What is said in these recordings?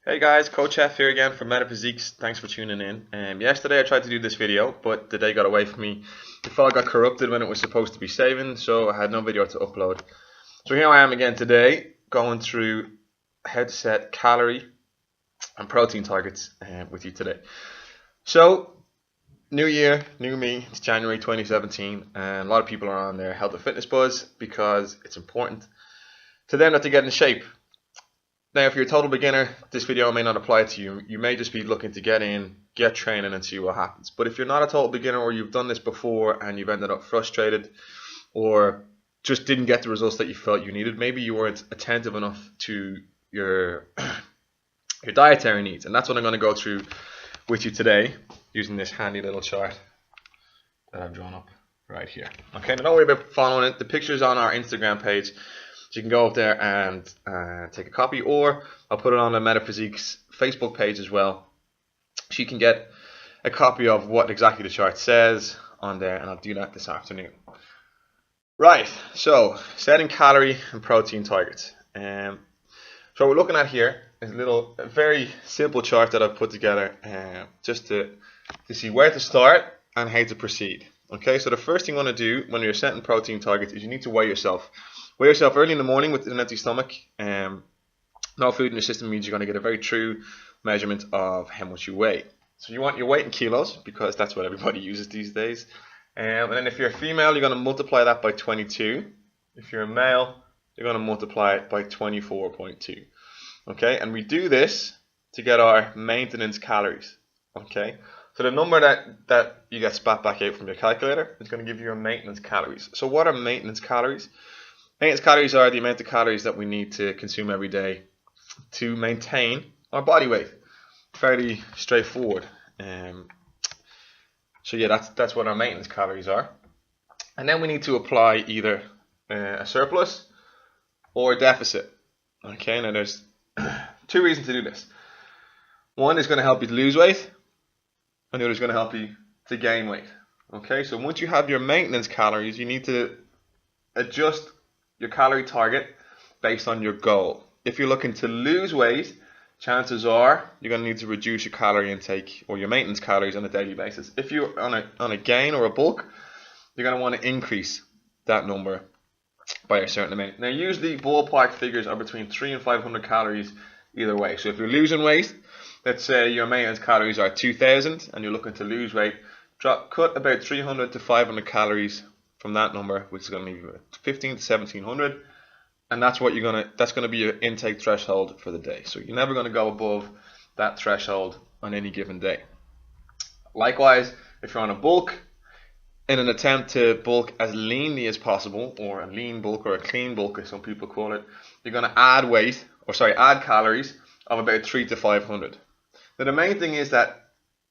Hey guys, Coach Chef here again from Metaphysiques. Thanks for tuning in. Yesterday I tried to do this video, but the day got away from me. The file got corrupted when it was supposed to be saving, so I had no video to upload. So here I am again today, going through how to set calorie and protein targets with you today. So, new year, new me. It's January 2017, and a lot of people are on their health and fitness buzz because it's important to them that they get in shape. Now, if you're a total beginner, this video may not apply to you. You may just be looking to get in, get training, and see what happens. But if you're not a total beginner, or you've done this before and you've ended up frustrated, or just didn't get the results that you felt you needed, maybe you weren't attentive enough to your dietary needs. And that's what I'm going to go through with you today, using this handy little chart that I've drawn up right here. Okay, now don't worry about following it. The picture's on our Instagram page. So you can go up there and take a copy, or I'll put it on the Metaphysiques Facebook page as well. So you can get a copy of what exactly the chart says on there, and I'll do that this afternoon. Right, so setting calorie and protein targets. So what we're looking at here is a very simple chart that I've put together just to see where to start and how to proceed. Okay, so the first thing you want to do when you're setting protein targets is you need to weigh yourself. Weigh yourself early in the morning with an empty stomach. No food in your system means you're going to get a very true measurement of how much you weigh. So you want your weight in kilos, because that's what everybody uses these days. And then if you're a female, you're going to multiply that by 22. If you're a male, you're going to multiply it by 24.2. Okay, and we do this to get our maintenance calories. Okay, so the number that you get spat back out from your calculator is going to give you your maintenance calories. So what are maintenance calories? Maintenance calories are the amount of calories that we need to consume every day to maintain our body weight. Fairly straightforward. So yeah, that's what our maintenance calories are. And then we need to apply either a surplus or a deficit. Okay, now there's two reasons to do this. One is going to help you to lose weight, and the other is going to help you to gain weight. Okay, so once you have your maintenance calories, you need to adjust your calorie target based on your goal. If you're looking to lose weight, chances are you're going to need to reduce your calorie intake or your maintenance calories on a daily basis. If you're on a gain or a bulk, you're going to want to increase that number by a certain amount. Now, usually ballpark figures are between 300 and 500 calories either way. So if you're losing weight, let's say your maintenance calories are 2,000 and you're looking to lose weight, cut about 300 to 500 calories from that number, which is going to leave you 15 to 1700, and that's going to be your intake threshold for the day. So you're never going to go above that threshold on any given day. Likewise, if you're on a bulk, in an attempt to bulk as leanly as possible, or a lean bulk or a clean bulk as some people call it, you're going to add calories of about 300 to 500. Now the main thing is that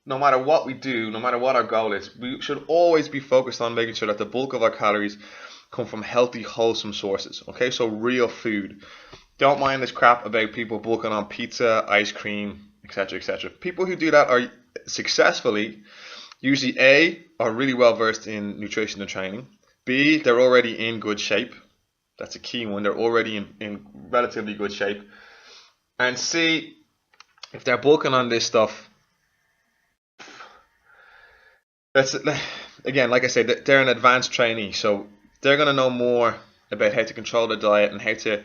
no matter what we do, no matter what our goal is, we should always be focused on making sure that the bulk of our calories come from healthy, wholesome sources. Okay, so real food. Don't mind this crap about people bulking on pizza, ice cream, etc., etc. People who do that are successfully, usually A, are really well versed in nutrition and training. B, they're already in good shape. That's a key one. They're already in relatively good shape. And C, if they're bulking on this stuff, again, like I said, they're an advanced trainee, so they're going to know more about how to control their diet and how to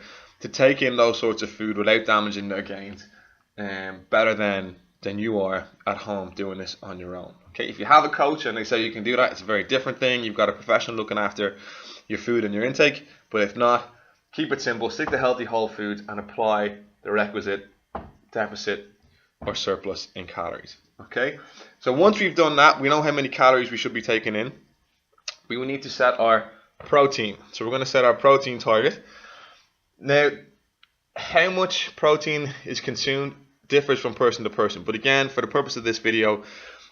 take in those sorts of food without damaging their gains, better than you are at home doing this on your own. Okay, if you have a coach and they say you can do that, it's a very different thing. You've got a professional looking after your food and your intake. But if not, keep it simple, stick to healthy whole foods, and apply the requisite deficit or surplus in calories. Okay, so once we've done that, we know how many calories we should be taking in. We will need to set our protein. So we're going to set our protein target. Now, how much protein is consumed differs from person to person. But again, for the purpose of this video,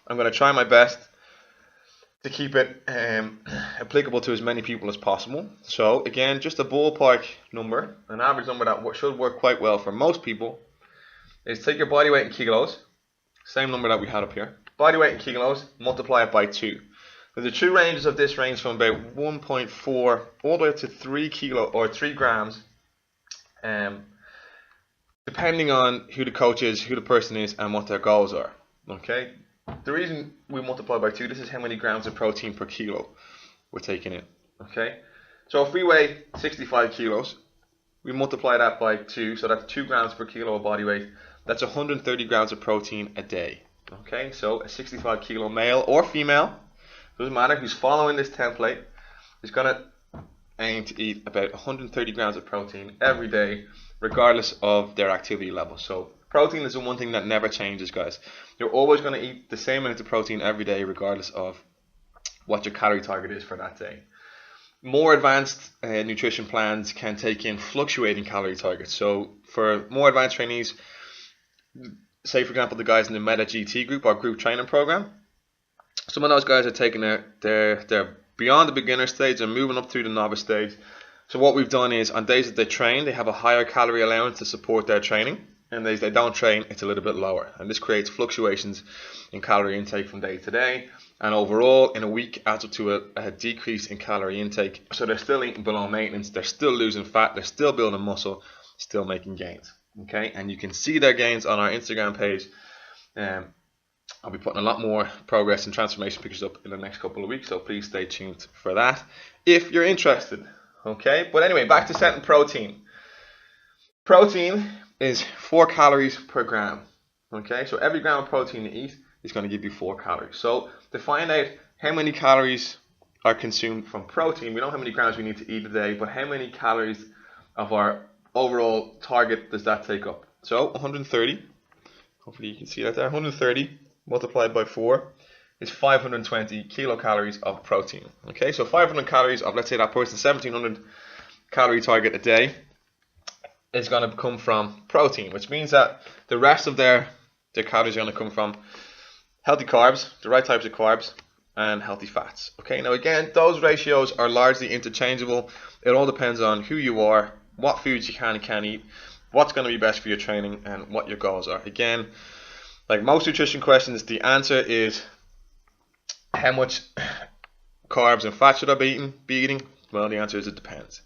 I'm going to try my best to keep it applicable to as many people as possible. So again, just a ballpark number, an average number that should work quite well for most people, is take your body weight in kilos. Same number that we had up here. Body weight in kilos, multiply it by 2. Now the true ranges of this range from about 1.4 all the way up to 3 grams depending on who the coach is, who the person is, and what their goals are. Okay, the reason we multiply by 2, this is how many grams of protein per kilo we're taking in. Okay, so if we weigh 65 kilos, we multiply that by 2, so that's 2 grams per kilo of body weight. That's 130 grams of protein a day. Okay, so a 65 kilo male or female, doesn't matter who's following this template, is going to aim to eat about 130 grams of protein every day, regardless of their activity level. So protein is the one thing that never changes, guys. You're always going to eat the same amount of protein every day, regardless of what your calorie target is for that day. More advanced nutrition plans can take in fluctuating calorie targets. So for more advanced trainees, say for example the guys in the Meta GT group, our group training program, some of those guys are taking their beyond the beginner stage and moving up through the novice stage. So what we've done is on days that they train, they have a higher calorie allowance to support their training, and days they don't train, it's a little bit lower, and this creates fluctuations in calorie intake from day to day, and overall in a week adds up to a decrease in calorie intake. So they're still eating below maintenance, they're still losing fat, they're still building muscle, still making gains. Okay, and you can see their gains on our Instagram page. I'll be putting a lot more progress and transformation pictures up in the next couple of weeks, so please stay tuned for that if you're interested. Okay, but anyway, back to setting protein. Protein is 4 calories per gram. Okay, so every gram of protein you eat is going to give you 4 calories. So to find out how many calories are consumed from protein, we know how many grams we need to eat a day, but how many calories of our overall target does that take up? So 130, hopefully you can see that there, 130 multiplied by 4 is 520 kilocalories of protein. Okay, so 500 calories of, let's say that person's 1700 calorie target a day is going to come from protein, which means that the rest of their calories are going to come from healthy carbs, the right types of carbs, and healthy fats. Okay, now again, those ratios are largely interchangeable. It all depends on who you are, what foods you can and can't eat, what's going to be best for your training, and what your goals are. Again, like most nutrition questions, the answer is how much carbs and fat should I be eating? Well, the answer is it depends.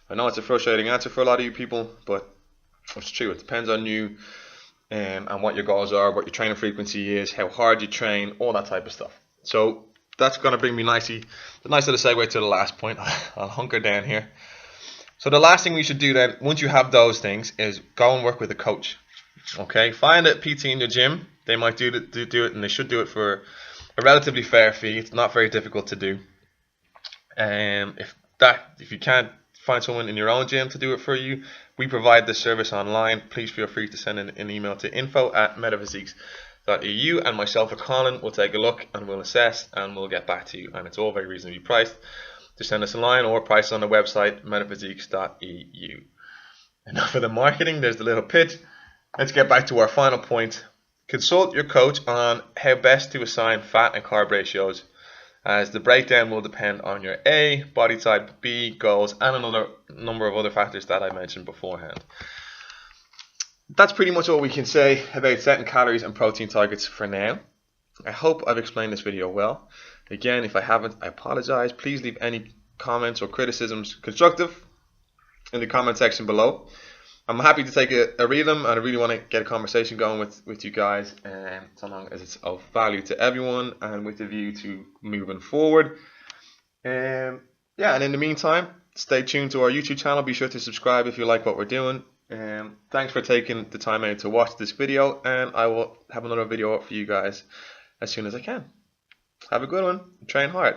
I know it's a frustrating answer for a lot of you people, but it's true. It depends on you and what your goals are, what your training frequency is, how hard you train, all that type of stuff. So that's going to bring me nice little segue to the last point. I'll hunker down here. So the last thing we should do then, once you have those things, is go and work with a coach. Okay, find a PT in your gym. They might do it, and they should do it for a relatively fair fee. It's not very difficult to do. If you can't find someone in your own gym to do it for you, we provide this service online. Please feel free to send an email to info@metaphysiques.eu, and myself or Colin will take a look and we'll assess and we'll get back to you. And it's all very reasonably priced. Just send us a line or price on the website metaphysiques.eu. Enough of the marketing. There's the little pitch. Let's get back to our final point. Consult your coach on how best to assign fat and carb ratios, as the breakdown will depend on your A, body type, B, goals, and another number of other factors that I mentioned beforehand. That's pretty much all we can say about setting calories and protein targets for now. I hope I've explained this video well. Again, if I haven't, I apologize. Please leave any comments or criticisms, constructive, in the comment section below. I'm happy to take a read of them, and I really want to get a conversation going with you guys, so long as it's of value to everyone and with a view to moving forward. Yeah, and in the meantime, stay tuned to our YouTube channel. Be sure to subscribe if you like what we're doing. Thanks for taking the time out to watch this video, and I will have another video up for you guys as soon as I can. Have a good one. Train hard.